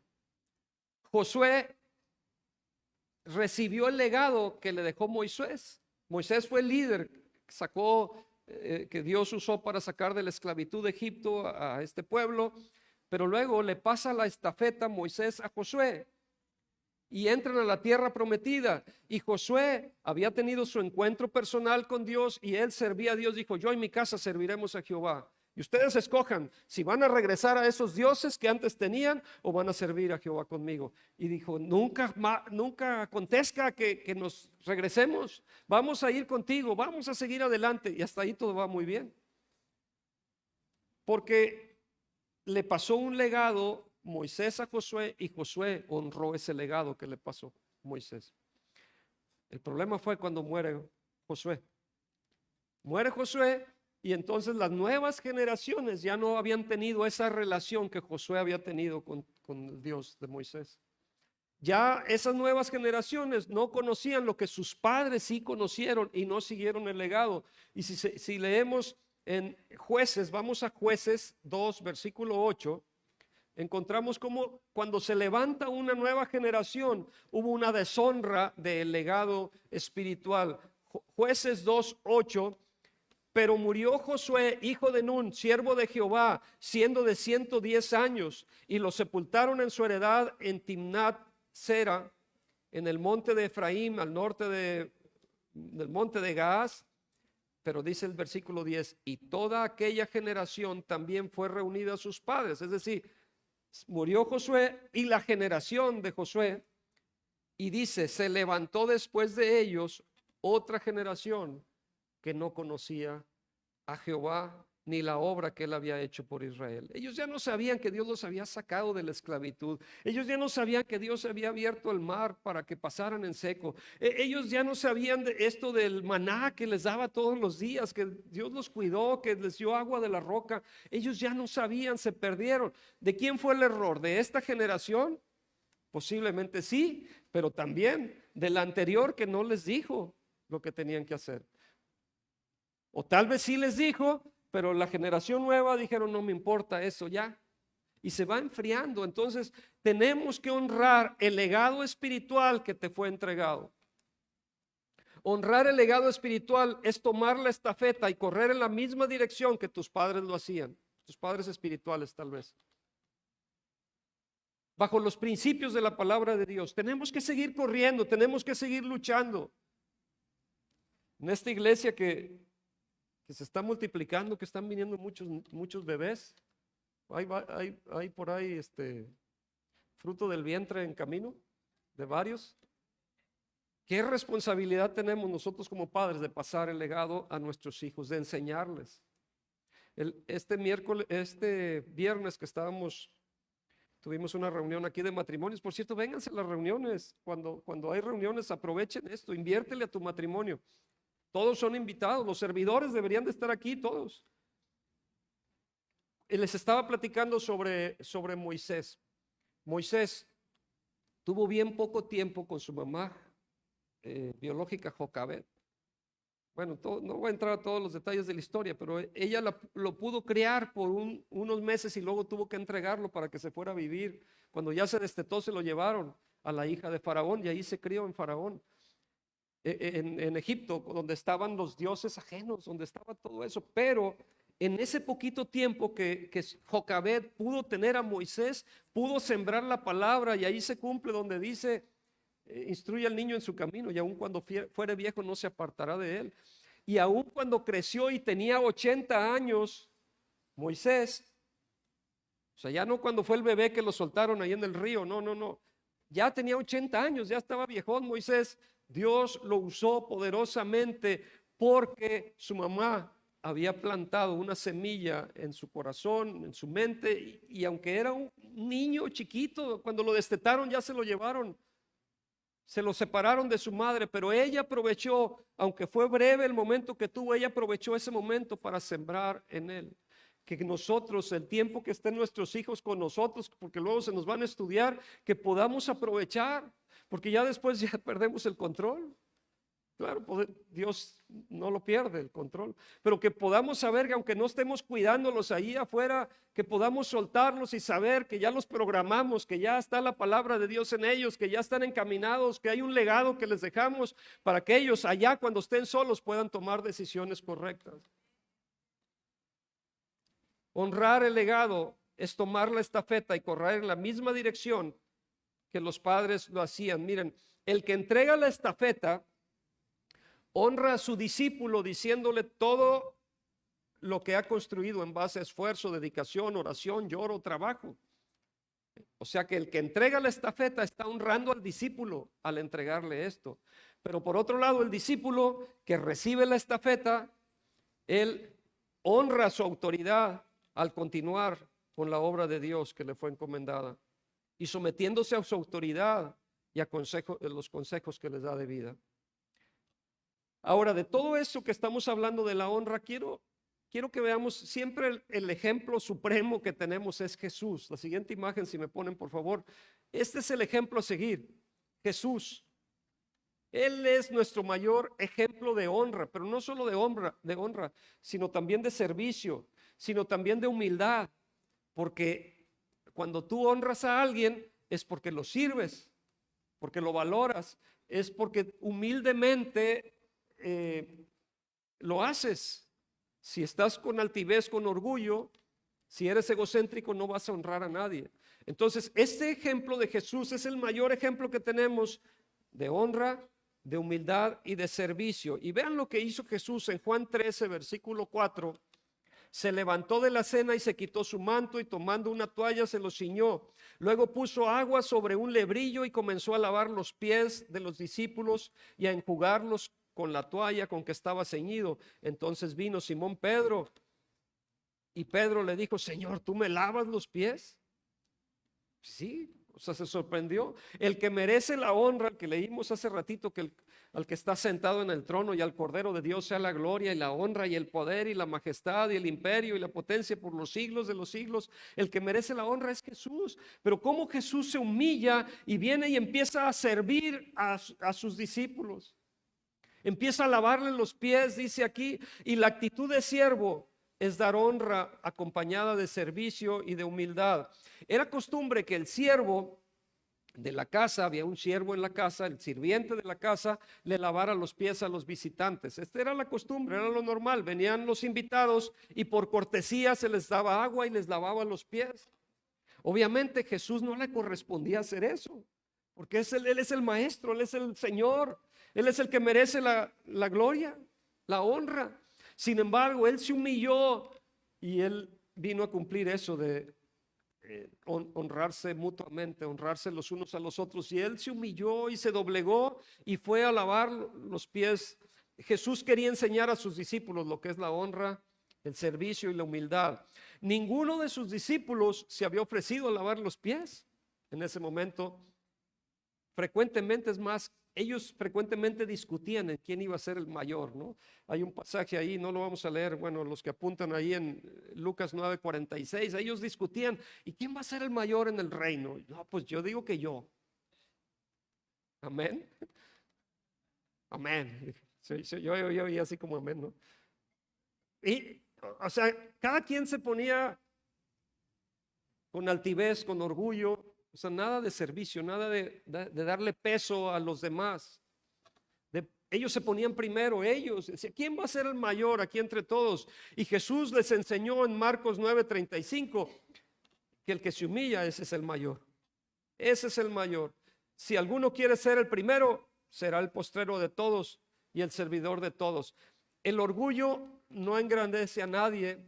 Josué recibió el legado que le dejó Moisés. Moisés fue el líder, que Dios usó para sacar de la esclavitud de Egipto a este pueblo, pero luego le pasa la estafeta Moisés a Josué y entran a la tierra prometida. Y Josué había tenido su encuentro personal con Dios y él servía a Dios. Dijo: yo en mi casa serviremos a Jehová. Y ustedes escojan si van a regresar a esos dioses que antes tenían o van a servir a Jehová conmigo. Y dijo: nunca acontezca que nos regresemos. Vamos a ir contigo, vamos a seguir adelante. Y hasta ahí todo va muy bien. Porque le pasó un legado Moisés a Josué y Josué honró ese legado que le pasó Moisés. El problema fue cuando muere Josué. Muere Josué y entonces las nuevas generaciones ya no habían tenido esa relación que Josué había tenido con el Dios de Moisés. Ya esas nuevas generaciones no conocían lo que sus padres sí conocieron y no siguieron el legado. Y si leemos en Jueces, vamos a Jueces 2, versículo 8. Encontramos como cuando se levanta una nueva generación hubo una deshonra del legado espiritual. Jueces 2:8. Pero murió Josué, hijo de Nun, siervo de Jehová, siendo de 110 años, y lo sepultaron en su heredad en Timnat Sera, en el monte de Efraín, al norte del monte de Gaas. Pero dice el versículo 10: y toda aquella generación también fue reunida a sus padres. Es decir, murió Josué y la generación de Josué, y dice: se levantó después de ellos otra generación que no conocía a Jehová ni la obra que él había hecho por Israel. Ellos ya no sabían que Dios los había sacado de la esclavitud. Ellos ya no sabían que Dios había abierto el mar para que pasaran en seco. Ellos ya no sabían de esto del maná que les daba todos los días, que Dios los cuidó, que les dio agua de la roca. Ellos ya no sabían, se perdieron. ¿De quién fue el error? ¿De esta generación? Posiblemente sí, pero también de la anterior, que no les dijo lo que tenían que hacer. O tal vez sí les dijo, pero la generación nueva dijeron: no me importa eso ya. Y se va enfriando. Entonces tenemos que honrar el legado espiritual que te fue entregado. Honrar el legado espiritual es tomar la estafeta y correr en la misma dirección que tus padres lo hacían. Tus padres espirituales tal vez. Bajo los principios de la palabra de Dios. Tenemos que seguir corriendo, tenemos que seguir luchando. En esta iglesia que se está multiplicando, que están viniendo muchos bebés. Hay por ahí fruto del vientre en camino de varios. ¿Qué responsabilidad tenemos nosotros como padres de pasar el legado a nuestros hijos, de enseñarles? Este viernes que tuvimos una reunión aquí de matrimonios. Por cierto, vénganse a las reuniones. Cuando hay reuniones, aprovechen esto, inviértele a tu matrimonio. Todos son invitados, los servidores deberían de estar aquí todos. Y les estaba platicando sobre Moisés. Moisés tuvo bien poco tiempo con su mamá biológica Jocabed. Bueno, no voy a entrar a todos los detalles de la historia, pero ella lo pudo criar por unos meses y luego tuvo que entregarlo para que se fuera a vivir. Cuando ya se destetó, se lo llevaron a la hija de Faraón y ahí se crió en Faraón, en Egipto, donde estaban los dioses ajenos, donde estaba todo eso. Pero en ese poquito tiempo que Jocabed pudo tener a Moisés, pudo sembrar la palabra, y ahí se cumple donde dice: instruye al niño en su camino y aun cuando fuere viejo no se apartará de él. Y aun cuando creció y tenía 80 años Moisés, o sea, ya no cuando fue el bebé que lo soltaron ahí en el río, no, ya tenía 80 años, ya estaba viejón Moisés. Dios lo usó poderosamente porque su mamá había plantado una semilla en su corazón, en su mente, y aunque era un niño chiquito, cuando lo destetaron ya se lo llevaron. Se lo separaron de su madre, pero ella aprovechó, aunque fue breve el momento que tuvo, ella aprovechó ese momento para sembrar en él. Que nosotros, el tiempo que estén nuestros hijos con nosotros, porque luego se nos van a estudiar, que podamos aprovechar, porque ya después ya perdemos el control. Claro, Dios no lo pierde el control, pero que podamos saber que aunque no estemos cuidándolos ahí afuera, que podamos soltarlos y saber que ya los programamos, que ya está la palabra de Dios en ellos, que ya están encaminados, que hay un legado que les dejamos para que ellos allá cuando estén solos puedan tomar decisiones correctas. Honrar el legado es tomar la estafeta y correr en la misma dirección que los padres lo hacían. Miren, el que entrega la estafeta honra a su discípulo diciéndole todo lo que ha construido en base a esfuerzo, dedicación, oración, lloro, trabajo. O sea que el que entrega la estafeta está honrando al discípulo al entregarle esto. Pero por otro lado, el discípulo que recibe la estafeta, él honra su autoridad al continuar con la obra de Dios que le fue encomendada y sometiéndose a su autoridad y a los consejos que les da de vida. Ahora, de todo esto que estamos hablando de la honra, quiero que veamos siempre el ejemplo supremo que tenemos es Jesús. La siguiente imagen, si me ponen por favor. Este es el ejemplo a seguir, Jesús. Él es nuestro mayor ejemplo de honra, pero no solo de honra, sino también de servicio, sino también de humildad, porque cuando tú honras a alguien es porque lo sirves, porque lo valoras, es porque humildemente lo haces. Si estás con altivez, con orgullo, si eres egocéntrico, no vas a honrar a nadie. Entonces, este ejemplo de Jesús es el mayor ejemplo que tenemos de honra, de humildad y de servicio. Y vean lo que hizo Jesús en Juan 13, versículo 4. Se levantó de la cena y se quitó su manto y tomando una toalla se lo ciñó. Luego puso agua sobre un lebrillo y comenzó a lavar los pies de los discípulos y a enjugarlos con la toalla con que estaba ceñido. Entonces vino Simón Pedro y Pedro le dijo: Señor, ¿tú me lavas los pies? Sí, o sea, se sorprendió. El que merece la honra, que leímos hace ratito, que al que está sentado en el trono y al Cordero de Dios sea la gloria y la honra y el poder y la majestad y el imperio y la potencia por los siglos de los siglos. El que merece la honra es Jesús. Pero cómo Jesús se humilla y viene y empieza a servir a sus discípulos. Empieza a lavarle los pies, dice aquí, y la actitud de siervo es dar honra acompañada de servicio y de humildad. Era costumbre que el siervo de la casa, había un siervo en la casa, el sirviente de la casa, le lavara los pies a los visitantes. Esta era la costumbre, era lo normal. Venían los invitados y por cortesía se les daba agua y les lavaba los pies. Obviamente Jesús no le correspondía hacer eso, porque él es el maestro, él es el Señor. Él es el que merece la gloria, la honra. Sin embargo, él se humilló y él vino a cumplir eso de honrarse mutuamente, honrarse los unos a los otros. Y él se humilló y se doblegó y fue a lavar los pies. Jesús quería enseñar a sus discípulos lo que es la honra, el servicio y la humildad. Ninguno de sus discípulos se había ofrecido a lavar los pies en ese momento. frecuentemente, es más, ellos frecuentemente discutían en quién iba a ser el mayor, ¿no? Hay un pasaje ahí, no lo vamos a leer, bueno, los que apuntan ahí en Lucas 9:46, ellos discutían, ¿y quién va a ser el mayor en el reino? No, pues yo digo que yo. Amén. Amén. Sí, sí, yo oí así como amén, ¿no? Y, o sea, cada quien se ponía con altivez, con orgullo, o sea, nada de servicio, nada de darle peso a los demás. Ellos se ponían primero, ellos, decía, ¿quién va a ser el mayor aquí entre todos? Y Jesús les enseñó en Marcos 9:35 que el que se humilla, ese es el mayor. Ese es el mayor. Si alguno quiere ser el primero, será el postrero de todos y el servidor de todos. El orgullo no engrandece a nadie,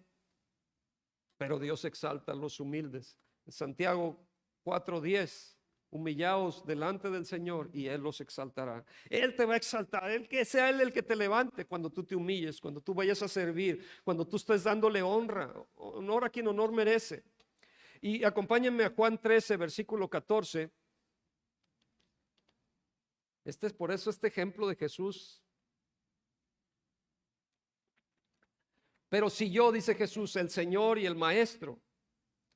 pero Dios exalta a los humildes. En Santiago 4:10, humillaos delante del Señor y Él los exaltará. Él te va a exaltar, Él que sea Él el que te levante cuando tú te humilles, cuando tú vayas a servir, cuando tú estés dándole honor a quien honor merece. Y acompáñenme a Juan 13, versículo 14. Por eso este ejemplo de Jesús. Pero si yo, dice Jesús, el Señor y el Maestro,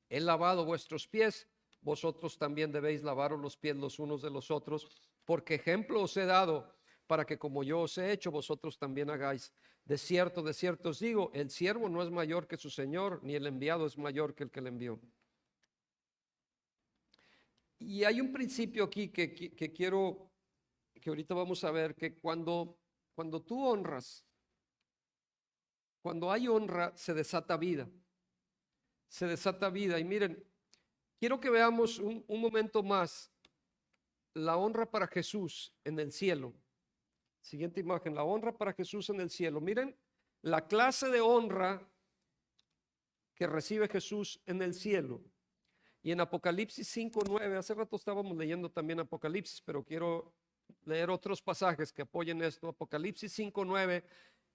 he lavado vuestros pies, vosotros también debéis lavaros los pies los unos de los otros, porque ejemplo os he dado para que como yo os he hecho, vosotros también hagáis. De cierto os digo, el siervo no es mayor que su Señor, ni el enviado es mayor que el que le envió. Y hay un principio aquí que quiero, que ahorita vamos a ver, que cuando tú honras, cuando hay honra, se desata vida. Se desata vida. Y miren, quiero que veamos un momento más la honra para Jesús en el cielo. Siguiente imagen, la honra para Jesús en el cielo. Miren la clase de honra que recibe Jesús en el cielo. Y en Apocalipsis 5:9, hace rato estábamos leyendo también Apocalipsis, pero quiero leer otros pasajes que apoyen esto. Apocalipsis 5:9.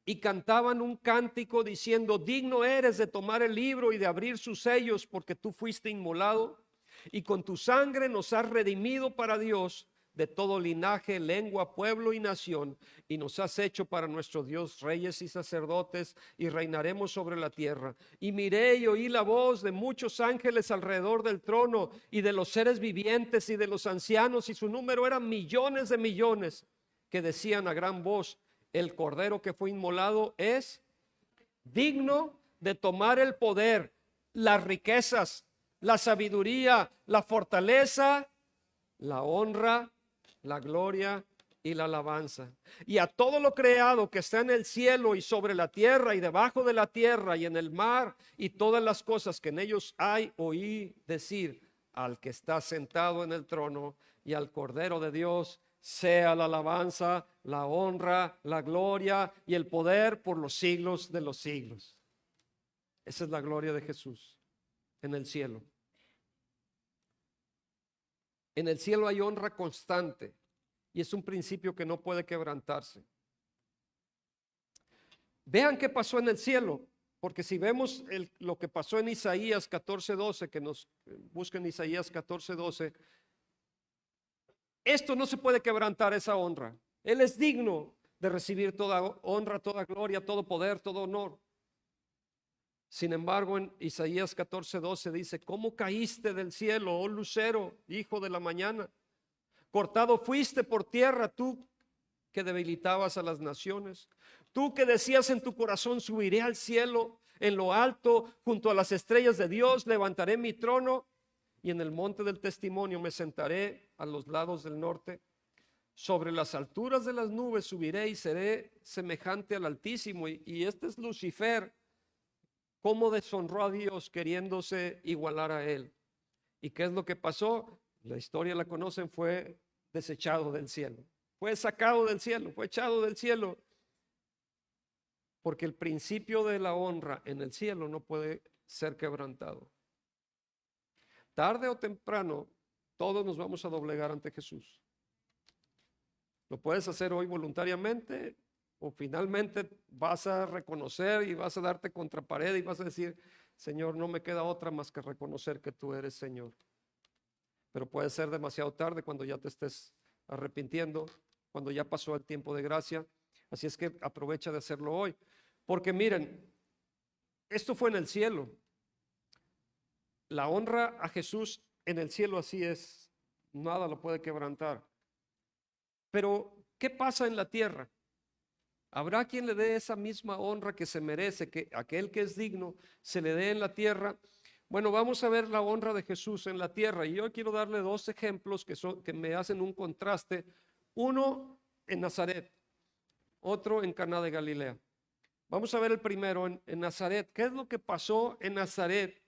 Y cantaban un cántico diciendo, digno eres de tomar el libro y de abrir sus sellos, porque tú fuiste inmolado y con tu sangre nos has redimido para Dios de todo linaje, lengua, pueblo y nación, y nos has hecho para nuestro Dios reyes y sacerdotes, y reinaremos sobre la tierra. Y miré y oí la voz de muchos ángeles alrededor del trono, y de los seres vivientes y de los ancianos, y su número eran millones de millones, que decían a gran voz, el cordero que fue inmolado es digno de tomar el poder, las riquezas, la sabiduría, la fortaleza, la honra, la gloria y la alabanza. Y a todo lo creado que está en el cielo y sobre la tierra y debajo de la tierra y en el mar y todas las cosas que en ellos hay, oí decir al que está sentado en el trono y al Cordero de Dios, sea la alabanza, la honra, la gloria y el poder por los siglos de los siglos. Esa es la gloria de Jesús en el cielo. En el cielo hay honra constante y es un principio que no puede quebrantarse. Vean qué pasó en el cielo, porque si vemos lo que pasó en Isaías 14:12, que nos busquen Isaías 14:12, esto no se puede quebrantar, esa honra. Él es digno de recibir toda honra, toda gloria, todo poder, todo honor. Sin embargo, en Isaías 14:12 dice, ¿cómo caíste del cielo, oh lucero, hijo de la mañana? Cortado fuiste por tierra, tú que debilitabas a las naciones. Tú que decías en tu corazón, subiré al cielo, en lo alto, junto a las estrellas de Dios, levantaré mi trono. Y en el monte del testimonio me sentaré a los lados del norte. Sobre las alturas de las nubes subiré y seré semejante al Altísimo. Y este es Lucifer, cómo deshonró a Dios queriéndose igualar a él. ¿Y qué es lo que pasó? La historia la conocen, fue desechado del cielo. Fue sacado del cielo, fue echado del cielo. Porque el principio de la honra en el cielo no puede ser quebrantado. Tarde o temprano, todos nos vamos a doblegar ante Jesús. Lo puedes hacer hoy voluntariamente o finalmente vas a reconocer y vas a darte contra pared y vas a decir, Señor, no me queda otra más que reconocer que tú eres Señor. Pero puede ser demasiado tarde cuando ya te estés arrepintiendo cuando ya pasó el tiempo de gracia. Así es que aprovecha de hacerlo hoy. Porque miren, esto fue en el cielo. La honra a Jesús en el cielo así es. Nada lo puede quebrantar. Pero, ¿qué pasa en la tierra? ¿Habrá quien le dé esa misma honra que se merece, que aquel que es digno se le dé en la tierra? Bueno, vamos a ver la honra de Jesús en la tierra. Y yo quiero darle dos ejemplos que me hacen un contraste. Uno en Nazaret, otro en Caná de Galilea. Vamos a ver el primero en Nazaret. ¿Qué es lo que pasó en Nazaret?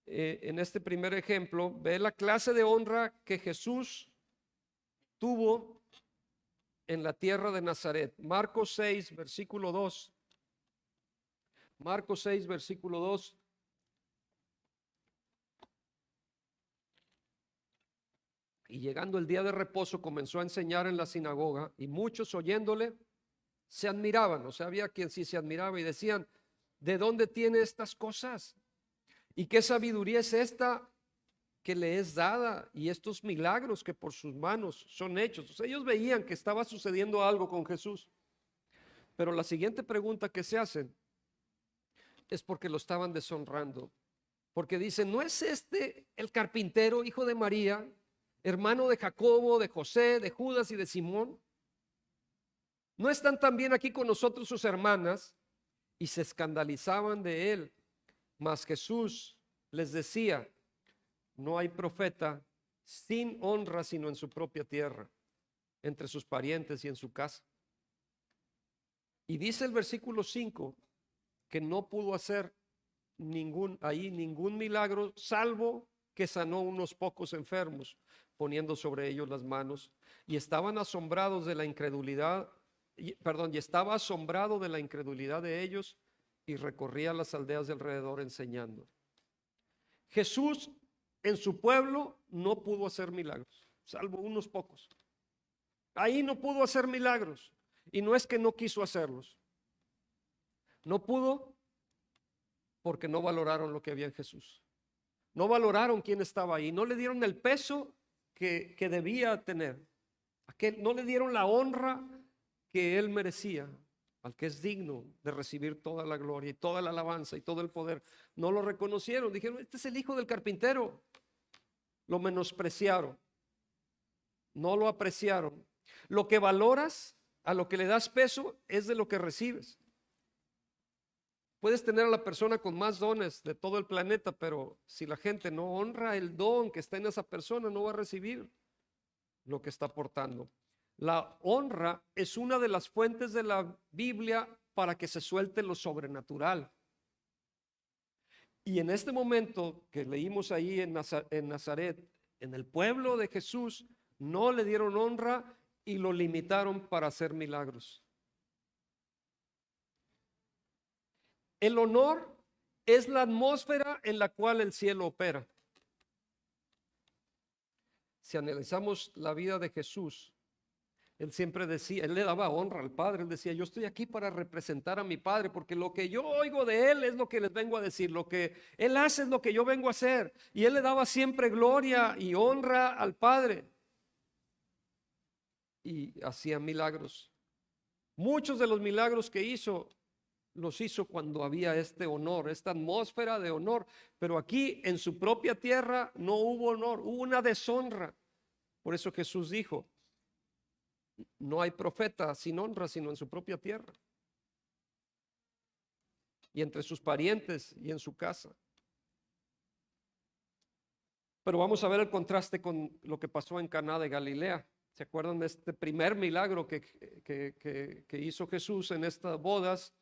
En este primer ejemplo, ve la clase de honra que Jesús tuvo en la tierra de Nazaret. Marcos 6, versículo 2. Marcos 6, versículo 2. Y llegando el día de reposo, comenzó a enseñar en la sinagoga, y muchos oyéndole se admiraban. O sea, había quien sí se admiraba y decían: ¿de dónde tiene estas cosas? ¿Y qué sabiduría es esta que le es dada? Y estos milagros que por sus manos son hechos. O sea, ellos veían que estaba sucediendo algo con Jesús. Pero la siguiente pregunta que se hacen es porque lo estaban deshonrando. Porque dicen: ¿no es este el carpintero, hijo de María, hermano de Jacobo, de José, de Judas y de Simón? ¿No están también aquí con nosotros sus hermanas? Y se escandalizaban de él. Mas Jesús les decía: no hay profeta sin honra sino en su propia tierra, entre sus parientes y en su casa. Y dice el versículo 5 que no pudo hacer ningún milagro, salvo que sanó unos pocos enfermos, poniendo sobre ellos las manos. Y estaban asombrados de la incredulidad, y estaba asombrado de la incredulidad de ellos, y recorría las aldeas de alrededor enseñando. Jesús en su pueblo no pudo hacer milagros, salvo unos pocos. Ahí no pudo hacer milagros, y no es que no quiso hacerlos. No pudo porque no valoraron lo que había en Jesús. No valoraron quién estaba ahí, no le dieron el peso que debía tener. No le dieron la honra que él merecía, al que es digno de recibir toda la gloria y toda la alabanza y todo el poder. No lo reconocieron, dijeron: este es el hijo del carpintero. Lo menospreciaron, no lo apreciaron. Lo que valoras, a lo que le das peso, es de lo que recibes. Puedes tener a la persona con más dones de todo el planeta, pero si la gente no honra el don que está en esa persona, no va a recibir lo que está aportando. La honra es una de las fuentes de la Biblia para que se suelte lo sobrenatural. Y en este momento que leímos ahí en Nazaret, en el pueblo de Jesús, no le dieron honra y lo limitaron para hacer milagros. El honor es la atmósfera en la cual el cielo opera. Si analizamos la vida de Jesús, él siempre decía, él le daba honra al Padre. Él decía: yo estoy aquí para representar a mi Padre, porque lo que yo oigo de él es lo que les vengo a decir, lo que él hace es lo que yo vengo a hacer. Y él le daba siempre gloria y honra al Padre, y hacía milagros. Muchos de los milagros que hizo, los hizo cuando había este honor, esta atmósfera de honor. Pero aquí en su propia tierra no hubo honor, hubo una deshonra. Por eso Jesús dijo: no hay profeta sin honra sino en su propia tierra, y entre sus parientes y en su casa. Pero vamos a ver el contraste con lo que pasó en Caná de Galilea. ¿Se acuerdan de este primer milagro que hizo Jesús en estas bodas?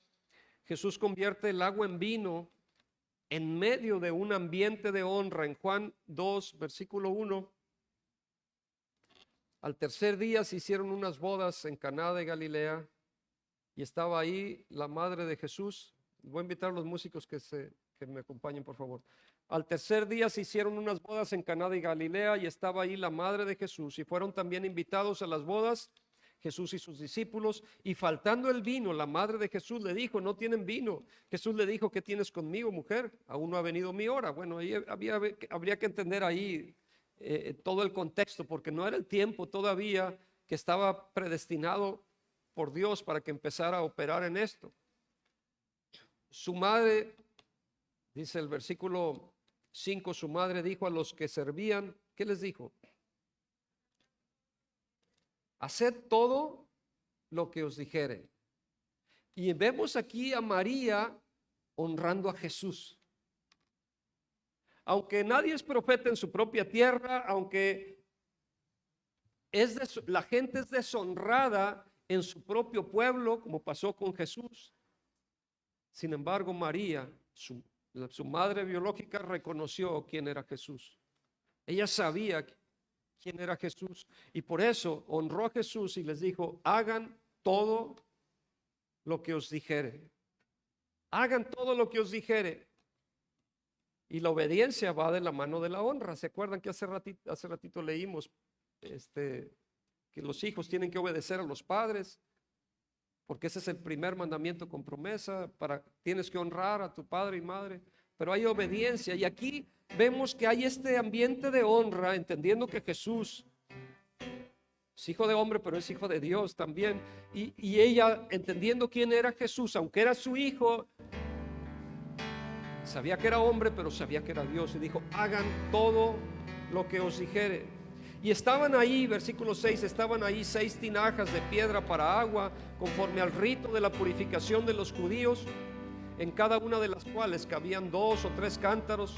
Jesús convierte el agua en vino en medio de un ambiente de honra. En Juan 2, versículo 1. Al tercer día se hicieron unas bodas en Caná de Galilea, y estaba ahí la madre de Jesús. Voy a invitar a los músicos que me acompañen, por favor. Al tercer día se hicieron unas bodas en Caná de Galilea, y estaba ahí la madre de Jesús, y fueron también invitados a las bodas Jesús y sus discípulos. Y faltando el vino, la madre de Jesús le dijo: no tienen vino. Jesús le dijo: ¿qué tienes conmigo, mujer? Aún no ha venido mi hora. Bueno, ahí habría que entender ahí todo el contexto, porque no era el tiempo todavía que estaba predestinado por Dios para que empezara a operar en esto. Su madre, dice el versículo 5, su madre dijo a los que servían, ¿qué les dijo? Haced todo lo que os dijere. Y vemos aquí a María honrando a Jesús. Aunque nadie es profeta en su propia tierra, aunque la gente es deshonrada en su propio pueblo, como pasó con Jesús. Sin embargo, María, su madre biológica, reconoció quién era Jesús. Ella sabía quién era Jesús y por eso honró a Jesús y les dijo: hagan todo lo que os dijere. Hagan todo lo que os dijere. Y la obediencia va de la mano de la honra. ¿Se acuerdan que hace ratito leímos que los hijos tienen que obedecer a los padres? Porque ese es el primer mandamiento con promesa. Tienes que honrar a tu padre y madre. Pero hay obediencia. Y aquí vemos que hay este ambiente de honra, entendiendo que Jesús es hijo de hombre, pero es hijo de Dios también. Y ella, entendiendo quién era Jesús, aunque era su hijo, sabía que era hombre, pero sabía que era Dios. Y dijo: hagan todo lo que os dijere. Y estaban ahí, versículo 6, estaban ahí 6 tinajas de piedra para agua, conforme al rito de la purificación de los judíos, en cada una de las cuales cabían 2 o 3 cántaros.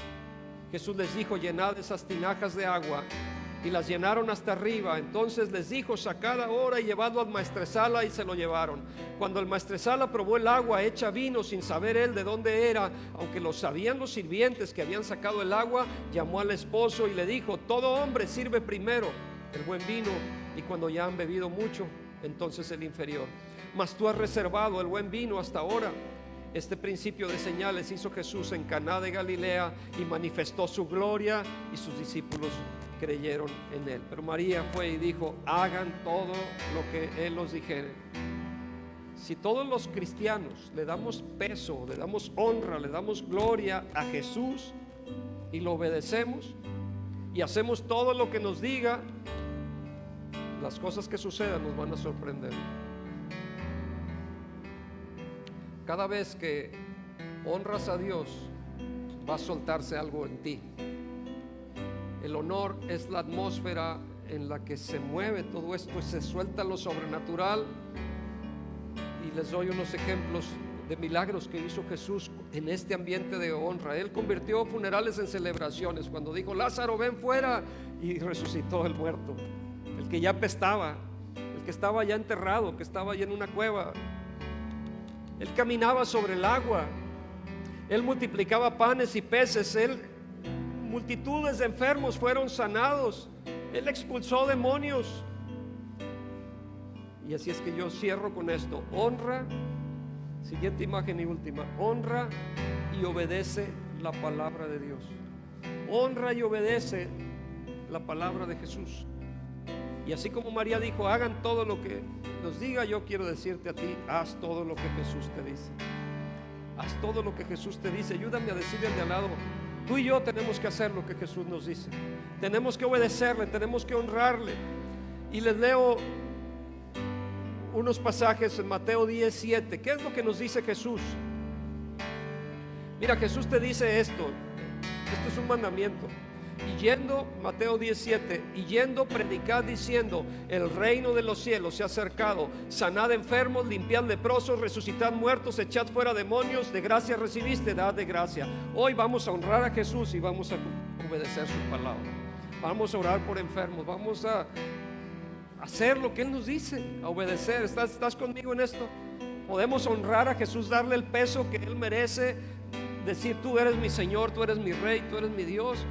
Jesús les dijo: llenad esas tinajas de agua. Y las llenaron hasta arriba. Entonces les dijo: sacad ahora y llevadlo al maestresala. Y se lo llevaron. Cuando el maestresala probó el agua hecha vino, sin saber él de dónde era, aunque lo sabían los sirvientes que habían sacado el agua, llamó al esposo y le dijo: todo hombre sirve primero el buen vino, y cuando ya han bebido mucho, entonces el inferior. Mas tú has reservado el buen vino hasta ahora. Este principio de señales hizo Jesús en Caná de Galilea y manifestó su gloria, y sus discípulos creyeron en él. Pero María fue y dijo: hagan todo lo que él os dijere. Si todos los cristianos le damos peso, le damos honra, le damos gloria a Jesús y lo obedecemos y hacemos todo lo que nos diga, las cosas que sucedan nos van a sorprender. Cada vez que honras a Dios, va a soltarse algo en ti. El honor es la atmósfera en la que se mueve todo esto y se suelta lo sobrenatural. Y les doy unos ejemplos de milagros que hizo Jesús en este ambiente de honra. Él convirtió funerales en celebraciones. Cuando dijo: Lázaro, ven fuera, y resucitó el muerto, el que ya apestaba, el que estaba ya enterrado, que estaba ya en una cueva. Él caminaba sobre el agua. Él multiplicaba panes y peces. Multitudes de enfermos fueron sanados. Él expulsó demonios. Y así es que yo cierro con esto: honra, siguiente imagen y última, honra y obedece la palabra de Dios. Honra y obedece la palabra de Jesús. Y así como María dijo: hagan todo lo que nos diga, yo quiero decirte a ti: haz todo lo que Jesús te dice. Haz todo lo que Jesús te dice. Ayúdame a decirle al de al lado: tú y yo tenemos que hacer lo que Jesús nos dice. Tenemos que obedecerle, tenemos que honrarle. Y les leo unos pasajes en Mateo 10:7. ¿Qué es lo que nos dice Jesús? Mira, Jesús te dice esto. Esto es un mandamiento. Y yendo, Mateo 10:7, y yendo predicad diciendo: el reino de los cielos se ha acercado, sanad enfermos, limpiad leprosos, resucitad muertos, echad fuera demonios, de gracia recibiste, dad de gracia. Hoy vamos a honrar a Jesús y vamos a obedecer su palabra. Vamos a orar por enfermos, vamos a hacer lo que Él nos dice, a obedecer. ¿Estás conmigo en esto? Podemos honrar a Jesús, darle el peso que Él merece, decir: tú eres mi Señor, tú eres mi Rey, tú eres mi Dios.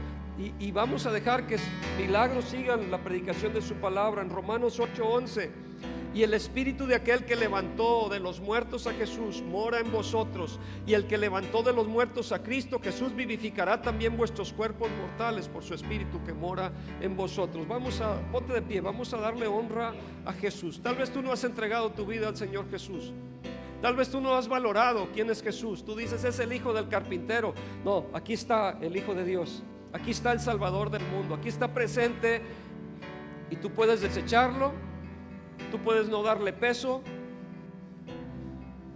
Y vamos a dejar que milagros sigan la predicación de su palabra. En Romanos 8:11, y el espíritu de aquel que levantó de los muertos a Jesús mora en vosotros, y el que levantó de los muertos a Cristo Jesús vivificará también vuestros cuerpos mortales por su espíritu que mora en vosotros. Ponte de pie, vamos a darle honra a Jesús. Tal vez tú no has entregado tu vida al Señor Jesús. Tal vez tú no has valorado quién es Jesús. Tú dices: es el hijo del carpintero. No, aquí está el Hijo de Dios. Aquí está el Salvador del mundo, aquí está presente, y tú puedes desecharlo, tú puedes no darle peso,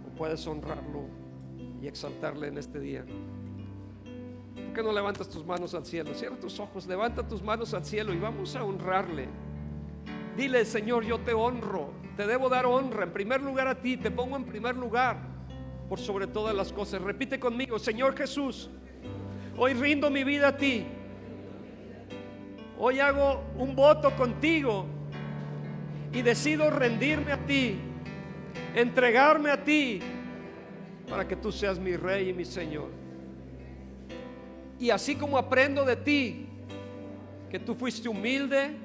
o puedes honrarlo y exaltarle en este día. ¿Por qué no levantas tus manos al cielo? Cierra tus ojos, levanta tus manos al cielo y vamos a honrarle. Dile: Señor, yo te honro, te debo dar honra, en primer lugar a ti, te pongo en primer lugar por sobre todas las cosas. Repite conmigo: Señor Jesús, hoy rindo mi vida a ti. Hoy hago un voto contigo y decido rendirme a ti, entregarme a ti, para que tú seas mi Rey y mi Señor. Y así como aprendo de ti que tú fuiste humilde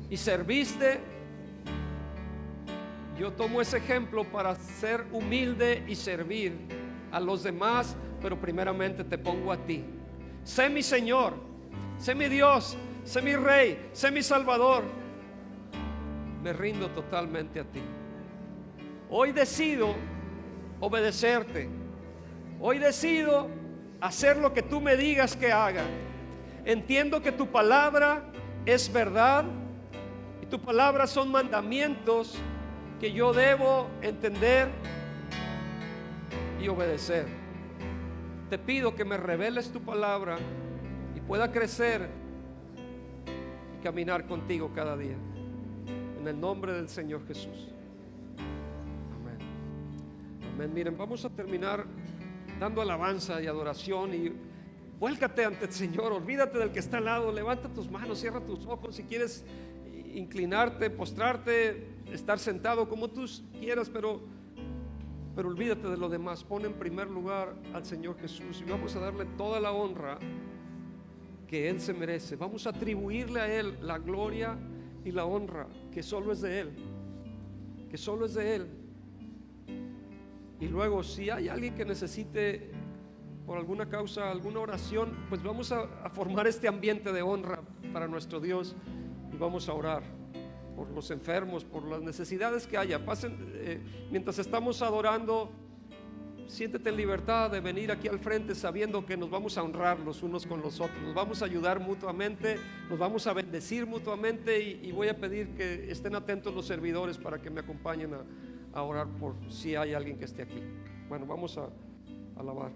y serviste, yo tomo ese ejemplo para ser humilde y servir a los demás, pero primeramente te pongo a ti. Sé mi Señor, sé mi Dios, sé mi Rey, sé mi Salvador. Me rindo totalmente a ti. Hoy decido obedecerte. Hoy decido hacer lo que tú me digas que haga. Entiendo que tu palabra es verdad y tu palabra son mandamientos que yo debo entender y obedecer. Te pido que me reveles tu palabra y pueda crecer y caminar contigo cada día. En el nombre del Señor Jesús. Amén. Amén. Miren, vamos a terminar dando alabanza y adoración, y vuélcate ante el Señor. Olvídate del que está al lado. Levanta tus manos, cierra tus ojos. Si quieres inclinarte, postrarte, estar sentado, como tú quieras, pero olvídate de lo demás. Pon en primer lugar al Señor Jesús y vamos a darle toda la honra que Él se merece. Vamos a atribuirle a Él la gloria y la honra que solo es de Él, que solo es de Él. Y luego, si hay alguien que necesite por alguna causa, alguna oración, pues vamos a formar este ambiente de honra para nuestro Dios y vamos a orar por los enfermos, por las necesidades que haya. Pasen, mientras estamos adorando, siéntete en libertad de venir aquí al frente, sabiendo que nos vamos a honrar los unos con los otros, nos vamos a ayudar mutuamente, nos vamos a bendecir mutuamente, y voy a pedir que estén atentos los servidores para que me acompañen a orar por si hay alguien que esté aquí. Bueno, vamos a alabar.